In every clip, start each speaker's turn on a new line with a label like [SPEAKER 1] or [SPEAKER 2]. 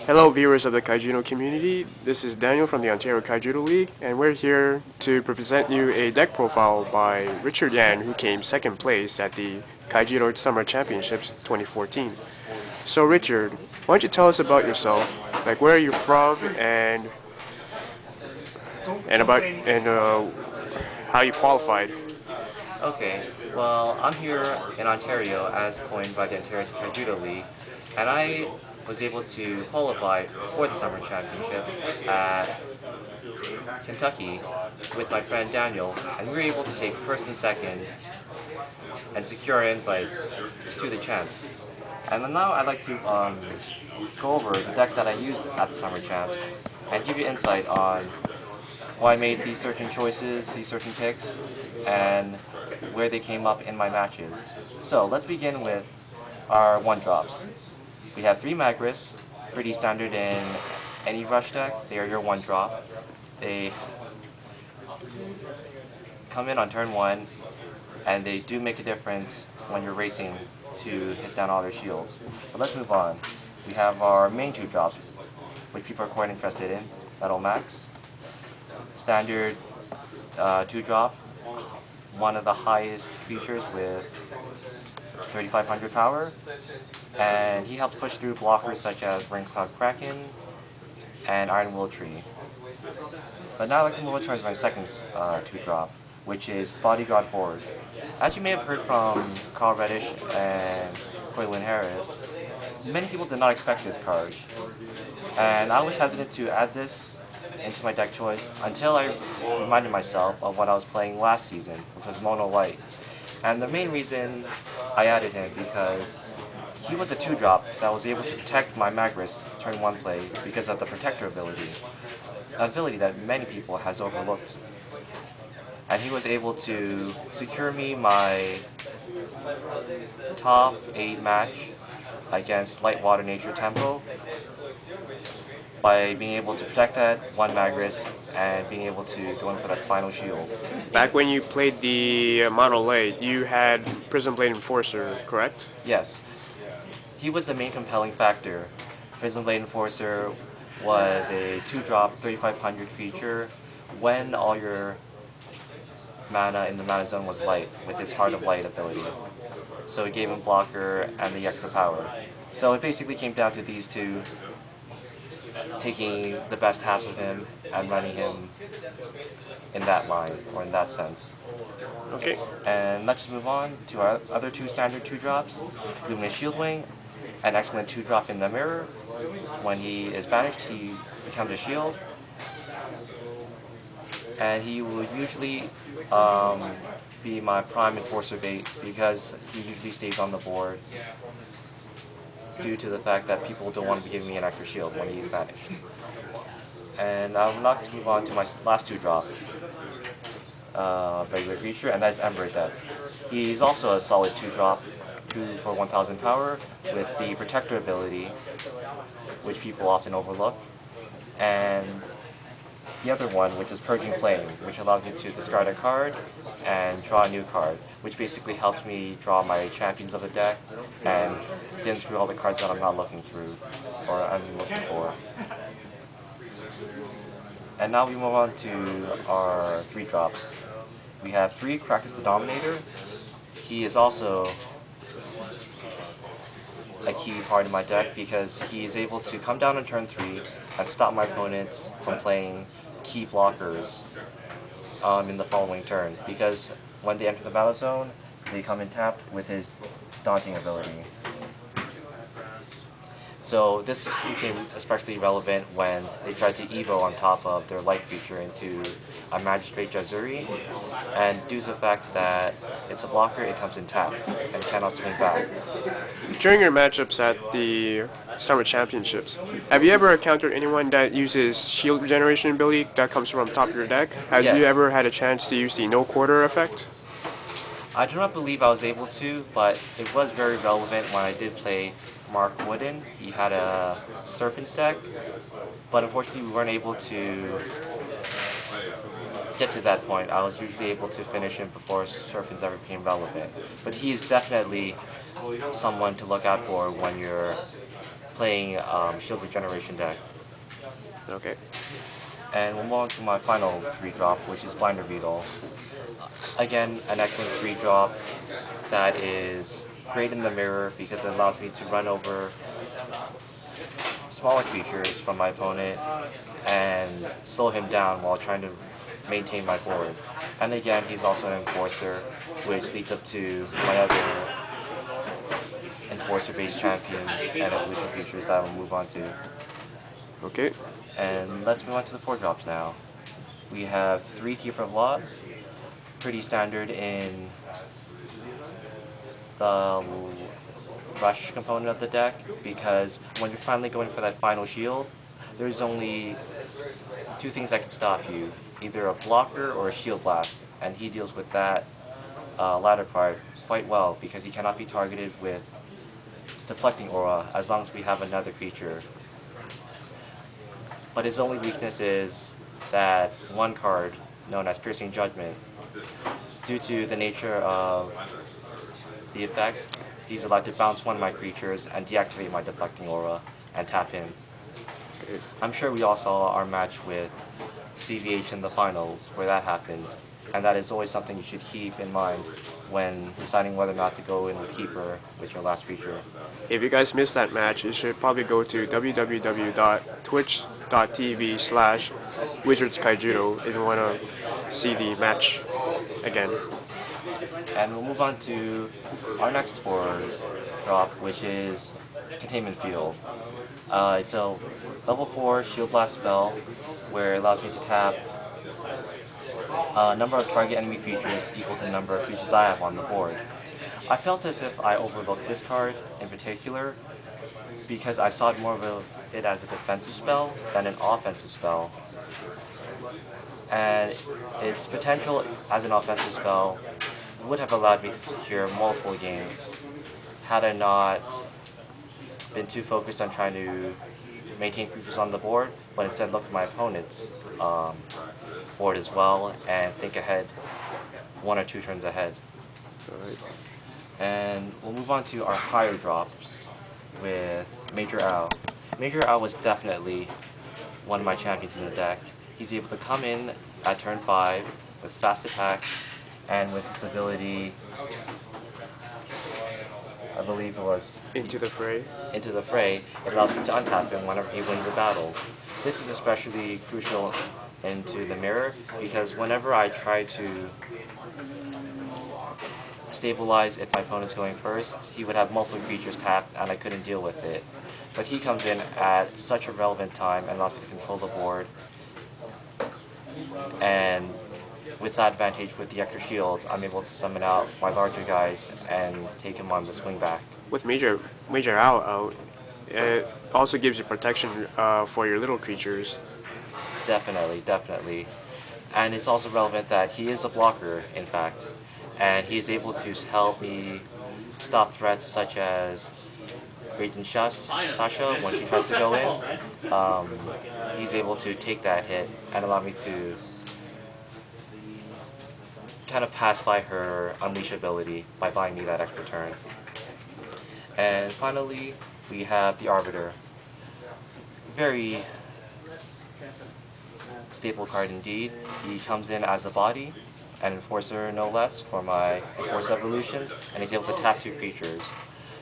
[SPEAKER 1] Hello, viewers of the Kaijudo community. This is Daniel from the Ontario Kaijudo League, and we're here to present you a deck profile by Richard Yan, who came second place at the Kaijudo Summer Championships 2014. So, Richard, why don't you tell us about yourself? Like, where are you from, and how you qualified?
[SPEAKER 2] Okay, well, I'm here in Ontario as coined by the Ontario Judo League, and I was able to qualify for the Summer Championship at Kentucky with my friend Daniel, and we were able to take first and second and secure invites to the champs. And then now I'd like to go over the deck that I used at the Summer Champs and give you insight on why I made these certain choices, these certain picks, and where they came up in my matches. So let's begin with our one drops. We have 3 Magris, pretty standard in any rush deck. They are your one drop. They come in on turn 1, and they do make a difference when you're racing to hit down all their shields. But let's move on. We have our main 2 drops, which people are quite interested in. Metal Max, standard 2 drop, one of the highest features with 3500 power, and he helps push through blockers such as Raincloud Kraken and Iron Will Tree. But now I'd like to move on to my second 2 drop, which is Bodyguard Forge. As you may have heard from Carl Reddish and Coylin Harris, many people did not expect this card, and I was hesitant to add this into my deck choice until I reminded myself of what I was playing last season, which was Mono Light. And the main reason I added him because he was a 2-drop that was able to protect my Magris turn 1 play because of the Protector ability, an ability that many people has overlooked. And he was able to secure me my top 8 match against Light Water Nature Tempo by being able to protect that 1 Magris and being able to go in for that final shield.
[SPEAKER 1] Back when you played the Mono Light, you had Prism Blade Enforcer, correct?
[SPEAKER 2] Yes. He was the main compelling factor. Prism Blade Enforcer was a 2-drop 3500 feature when all your mana in the mana zone was light with his Heart of Light ability. So it gave him blocker and the extra power. So it basically came down to these two taking the best halves of him and running him in that line, or in that sense.
[SPEAKER 1] Okay.
[SPEAKER 2] And let's just move on to our other 2 standard 2-drops. Luminous Shieldwing, an excellent 2-drop in the mirror. When he is banished, he becomes a shield. And he will usually be my prime Enforcer bait because he usually stays on the board due to the fact that people don't want to be giving me an extra shield when he's banished. And I would like to move on to my last 2-drop, very great feature, and that's Ember Adept. He's also a solid 2-drop, 2 for 1000 power with the Protector ability, which people often overlook. And the other one, which is Purging Flame, which allows me to discard a card and draw a new card, which basically helps me draw my champions of the deck and dim through all the cards that I'm not looking through or I'm looking for. And now we move on to our 3 drops. We have 3 Krakus the Dominator. He is also a key part of my deck because he is able to come down on turn 3 and stop my opponents from playing key blockers in the following turn, because when they enter the battle zone, they come in tapped with his Daunting ability. So this became especially relevant when they tried to evo on top of their light feature into a Magistrate Jazuri, and due to the fact that it's a blocker, it comes in tapped and cannot swing back.
[SPEAKER 1] During your matchups at the Summer Championships, have you ever encountered anyone that uses shield regeneration ability that comes from top of your deck? Have
[SPEAKER 2] Yes.
[SPEAKER 1] you ever had a chance to use the no quarter effect?
[SPEAKER 2] I do not believe I was able to, but it was very relevant when I did play Mark Wooden. He had a Serpents deck, but unfortunately we weren't able to get to that point. I was usually able to finish him before Serpents ever became relevant. But he is definitely someone to look out for when you're playing Shield Regeneration deck.
[SPEAKER 1] Okay.
[SPEAKER 2] And we'll move on to my final 3-drop, which is Binder Beetle. Again, an excellent 3-drop that is great in the mirror because it allows me to run over smaller creatures from my opponent and slow him down while trying to maintain my board. And again, he's also an Enforcer, which leads up to my other Enforcer-based champions and evolution creatures that we'll move on to.
[SPEAKER 1] Okay.
[SPEAKER 2] And let's move on to the 4-drops now. We have 3 Keeper of Laws, pretty standard in the rush component of the deck, because when you're finally going for that final shield, there's only 2 things that can stop you, either a blocker or a shield blast, and he deals with that latter part quite well because he cannot be targeted with deflecting aura as long as we have another creature. But his only weakness is that one card known as Piercing Judgment. Due to the nature of the effect, he's allowed to bounce one of my creatures and deactivate my deflecting aura and tap him. I'm sure we all saw our match with CVH in the finals where that happened, and that is always something you should keep in mind when deciding whether or not to go in with Keeper with your last creature.
[SPEAKER 1] If you guys missed that match, you should probably go to www.twitch.tv/WizardsKaijudo if you want to see the match again.
[SPEAKER 2] And we'll move on to our next 4-drop, which is Containment Field. It's a level 4 Shield Blast spell where it allows me to tap a number of target enemy creatures equal to the number of creatures that I have on the board. I felt as if I overlooked this card in particular because I saw it more of it as a defensive spell than an offensive spell. And its potential as an offensive spell would have allowed me to secure multiple games had I not been too focused on trying to maintain creatures on the board, but instead look at my opponent's board as well and think ahead 1 or 2 turns ahead.
[SPEAKER 1] Alright.
[SPEAKER 2] And we'll move on to our higher drops with Major Owl. Major Owl was definitely one of my champions in the deck. He's able to come in at turn 5 with fast attack and with his ability, I believe it was
[SPEAKER 1] Into the Fray.
[SPEAKER 2] Into the Fray, it allows me to untap him whenever he wins a battle. This is especially crucial into the mirror because whenever I try to stabilize if my opponent's going first, he would have multiple creatures tapped and I couldn't deal with it. But he comes in at such a relevant time and allows me to control the board. And with that advantage with the extra shields, I'm able to summon out my larger guys and take him on the swing back.
[SPEAKER 1] With Major Owl out, it also gives you protection for your little creatures.
[SPEAKER 2] Definitely, definitely. And it's also relevant that he is a blocker, in fact, and he's able to help me stop threats such as Raging Sasha when she tries to go in. He's able to take that hit and allow me to kind of pass by her Unleash ability by buying me that extra turn. And finally, we have the Arbiter. Very staple card indeed. He comes in as a body, an Enforcer no less, for my Enforce evolutions, and he's able to tap 2 creatures.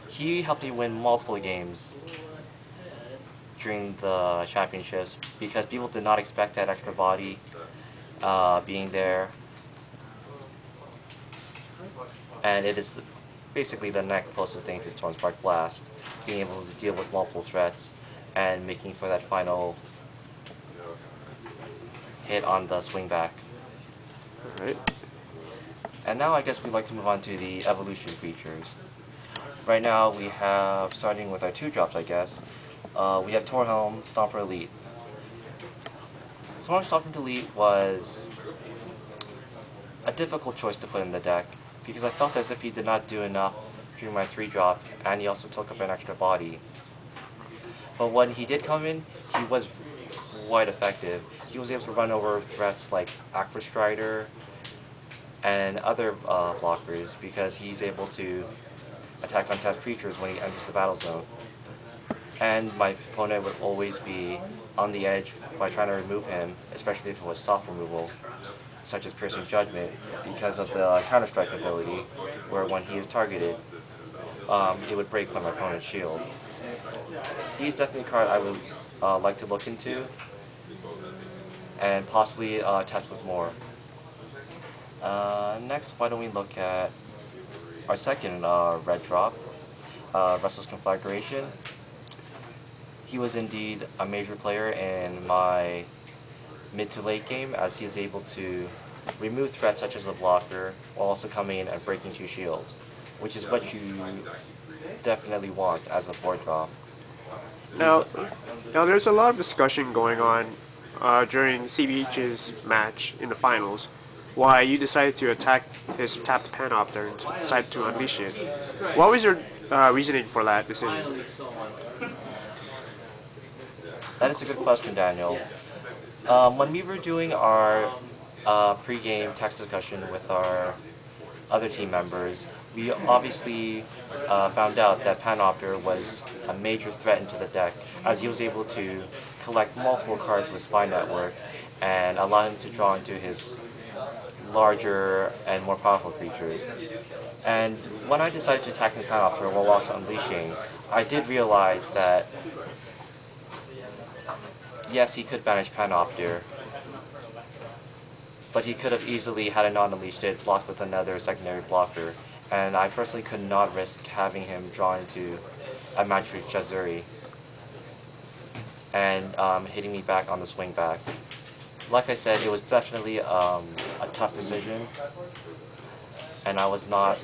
[SPEAKER 2] He helped me win multiple games during the championships because people did not expect that extra body being there. And it is basically the next closest thing to Stormspark Blast, being able to deal with multiple threats and making for that final hit on the swing back.
[SPEAKER 1] Alright.
[SPEAKER 2] And now I guess we'd like to move on to the evolution features. Right now we have, starting with our 2-drops I guess, we have Torhelm Stomper Elite. Torhelm Stomper Elite was a difficult choice to put in the deck because I felt as if he did not do enough during my 3-drop and he also took up an extra body. But when he did come in, he was quite effective. He was able to run over threats like Aqua Strider and other blockers because he's able to attack untapped creatures when he enters the battle zone. and my opponent would always be on the edge by trying to remove him, especially if it was soft removal, such as Piercing Judgment, because of the Counter-Strike ability, where when he is targeted, it would break my opponent's shield. He's definitely a card I would like to look into, and possibly test with more. Next, why don't we look at our second red drop, Restless Conflagration. He was indeed a major player in my mid to late game, as he is able to remove threats such as a blocker while also coming in and breaking 2 shields, which is what you definitely want as a 4 drop.
[SPEAKER 1] Now, there's a lot of discussion going on during CBH's match in the finals, why you decided to attack his tapped Panopter and decided to unleash it. What was your reasoning for that decision?
[SPEAKER 2] That is a good question, Daniel. When we were doing our pre-game text discussion with our other team members, we obviously found out that Panopter was a major threat into the deck, as he was able to collect multiple cards with Spy Network and allow him to draw into his larger and more powerful creatures. And when I decided to attack the Panopter while also unleashing, I did realize that yes, he could banish Panopter, but he could have easily, had it not unleashed it, blocked with another secondary blocker. And I personally could not risk having him draw into a Magic Jazuri and hitting me back on the swing back. Like I said, it was definitely a tough decision, and I was not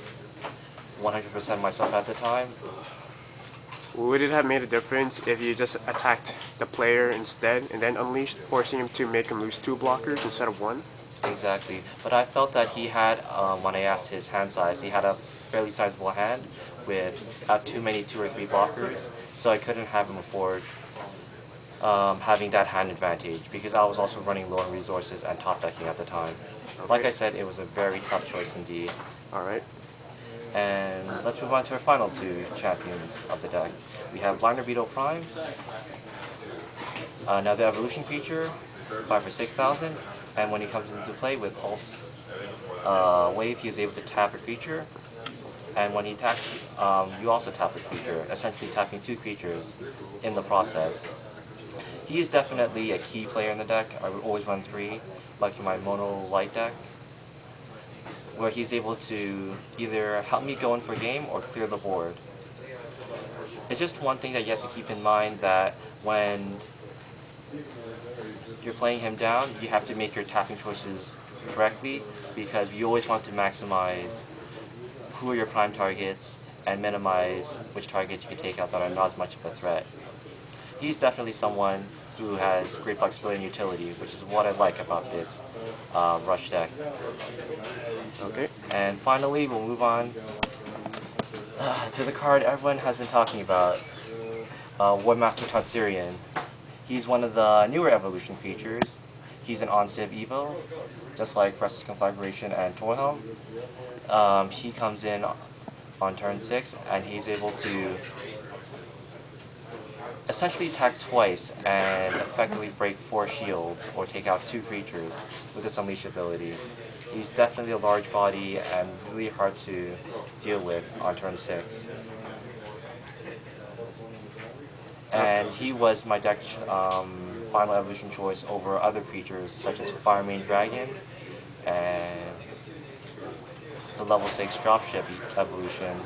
[SPEAKER 2] 100% myself at the time.
[SPEAKER 1] Would it have made a difference if you just attacked the player instead and then unleashed, forcing him to make him lose 2 blockers instead of 1?
[SPEAKER 2] Exactly, but I felt that he had, when I asked his hand size, he had a fairly sizable hand with too many 2 or 3 blockers, so I couldn't have him afford having that hand advantage, because I was also running low on resources and top decking at the time.
[SPEAKER 1] Okay.
[SPEAKER 2] Like I said, it was a very tough choice indeed.
[SPEAKER 1] Alright.
[SPEAKER 2] And let's move on to our final 2 champions of the deck. We have Blinder Beetle Prime, another evolution creature, 5 for 6,000, and when he comes into play with Pulse Wave, he is able to tap a creature, and when he taps, you also tap a creature, essentially tapping 2 creatures in the process. He is definitely a key player in the deck. I would always run 3, like in my Mono Light deck, where he's able to either help me go in for game or clear the board. It's just one thing that you have to keep in mind, that when you're playing him down, you have to make your tapping choices correctly, because you always want to maximize who are your prime targets and minimize which targets you can take out that are not as much of a threat. He's definitely someone who has great flexibility and utility, which is what I like about this Rush deck.
[SPEAKER 1] Okay.
[SPEAKER 2] And finally, we'll move on to the card everyone has been talking about, Webmaster Tatsurian. He's one of the newer evolution features. He's an on-civ Evo, just like Restless Conflagration and Torhelm. He comes in on turn 6, and he's able to essentially attack twice and effectively break 4 shields or take out 2 creatures with this Unleash ability. He's definitely a large body and really hard to deal with on turn 6. And he was my deck final evolution choice over other creatures such as Firemane Dragon and the level 6 Dropship evolution,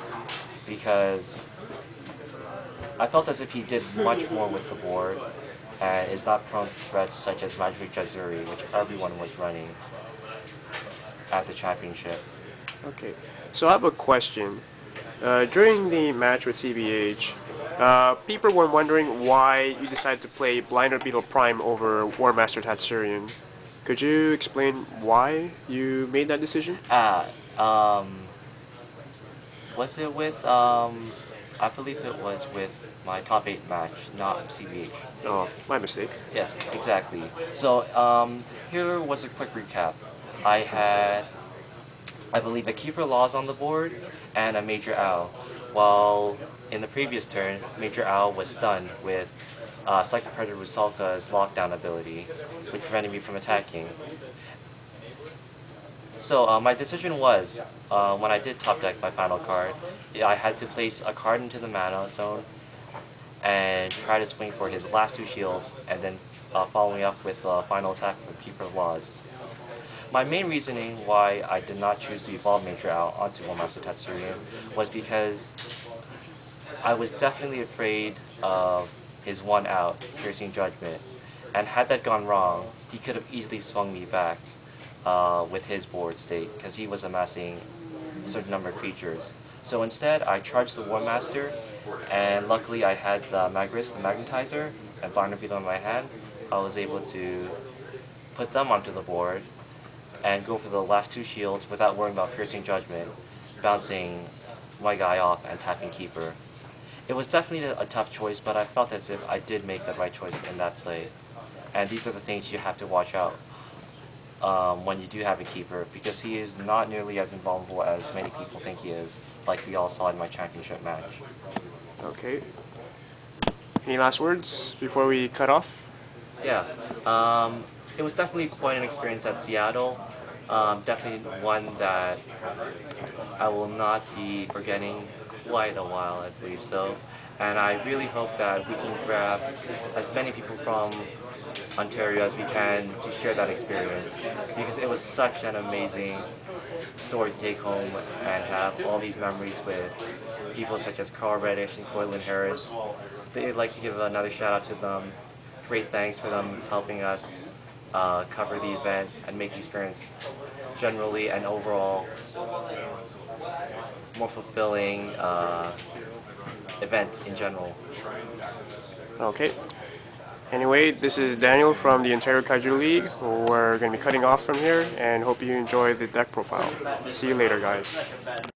[SPEAKER 2] because I felt as if he did much more with the board and is not prone to threats such as Magic Jazuri, which everyone was running at the championship.
[SPEAKER 1] Okay. So I have a question. During the match with CBH, people were wondering why you decided to play Blinder Beetle Prime over Warmaster Tatsurian. Could you explain why you made that decision?
[SPEAKER 2] Was it with, I believe it was with my top 8 match, not CBH.
[SPEAKER 1] Oh, my mistake.
[SPEAKER 2] Yes, exactly. So, here was a quick recap. I had, I believe, a Kiefer Laws on the board and a Major Owl. while in the previous turn, Major Owl was stunned with Psychic Predator Rusalka's lockdown ability, which prevented me from attacking. So my decision was, when I did top deck my final card, I had to place a card into the mana zone and try to swing for his last 2 shields, and then following up with the final attack with Keeper of Laws. My main reasoning why I did not choose to evolve Major Owl onto War Master Tatsurian was because I was definitely afraid of his 1 out, Piercing Judgment, and had that gone wrong, he could have easily swung me back with his board state, because he was amassing a certain number of creatures. So instead, I charged the War Master, and luckily I had the Magris, the Magnetizer, and Barnaby in my hand. I was able to put them onto the board and go for the last 2 shields without worrying about Piercing Judgment, bouncing my guy off and tapping Keeper. It was definitely a tough choice, but I felt as if I did make the right choice in that play. And these are the things you have to watch out when you do have a Keeper, because he is not nearly as invulnerable as many people think he is, like we all saw in my championship match.
[SPEAKER 1] Okay. Any last words before we cut off?
[SPEAKER 2] Yeah, it was definitely quite an experience at Seattle. Definitely one that I will not be forgetting quite a while, I believe so. And I really hope that we can grab as many people from Ontario as we can to share that experience, because it was such an amazing story to take home and have all these memories with people such as Carl Reddish and Cortland Harris. I'd like to give another shout out to them. Great thanks for them helping us cover the event and make the experience generally and overall more fulfilling event in general.
[SPEAKER 1] Okay. Anyway, this is Daniel from the Ontario Kaiju League. We're going to be cutting off from here and hope you enjoy the deck profile. See you later, guys.